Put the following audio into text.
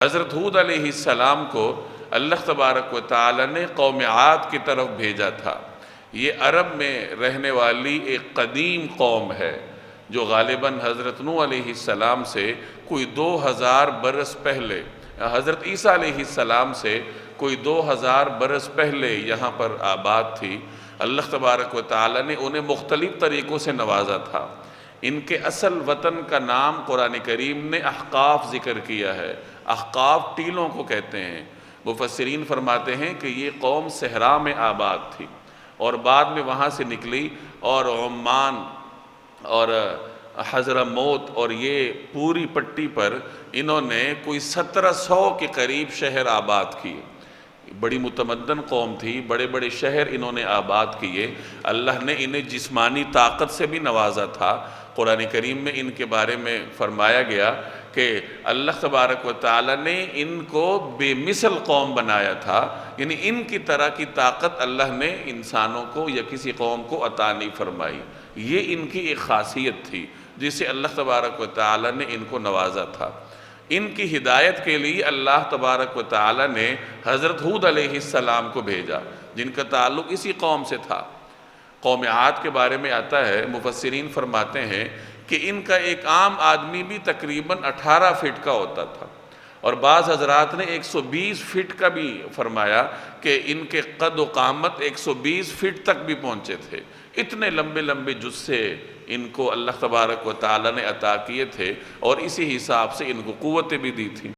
حضرت ہود علیہ السلام کو اللہ تبارک و تعالی نے قوم عاد کی طرف بھیجا تھا۔ یہ عرب میں رہنے والی ایک قدیم قوم ہے جو غالباً حضرت نوح علیہ السلام سے کوئی 2000 برس پہلے، حضرت عیسیٰ علیہ السلام سے کوئی 2000 برس پہلے یہاں پر آباد تھی۔ اللہ تبارک و تعالی نے انہیں مختلف طریقوں سے نوازا تھا۔ ان کے اصل وطن کا نام قرآن کریم نے احقاف ذکر کیا ہے۔ احقاف ٹیلوں کو کہتے ہیں۔ مفسرین فرماتے ہیں کہ یہ قوم صحرا میں آباد تھی اور بعد میں وہاں سے نکلی اور عمان اور حضرموت اور یہ پوری پٹی پر انہوں نے کوئی 1700 کے قریب شہر آباد کیے۔ بڑی متمدن قوم تھی، بڑے بڑے شہر انہوں نے آباد کیے۔ اللہ نے انہیں جسمانی طاقت سے بھی نوازا تھا۔ قرآن کریم میں ان کے بارے میں فرمایا گیا کہ اللہ تبارک و تعالی نے ان کو بے مثل قوم بنایا تھا، یعنی ان کی طرح کی طاقت اللہ نے انسانوں کو یا کسی قوم کو عطا نہیں فرمائی۔ یہ ان کی ایک خاصیت تھی جس سے اللہ تبارک و تعالی نے ان کو نوازا تھا۔ ان کی ہدایت کے لیے اللہ تبارک و تعالی نے حضرت ہود علیہ السلام کو بھیجا، جن کا تعلق اسی قوم سے تھا۔ قوم عاد کے بارے میں آتا ہے، مفسرین فرماتے ہیں کہ ان کا ایک عام آدمی بھی تقریباً 18 فٹ کا ہوتا تھا، اور بعض حضرات نے 120 فٹ کا بھی فرمایا کہ ان کے قد و قامت 120 فٹ تک بھی پہنچے تھے۔ اتنے لمبے لمبے جثے ان کو اللہ تبارک و تعالی نے عطا کیے تھے، اور اسی حساب سے ان کو قوتیں بھی دی تھیں۔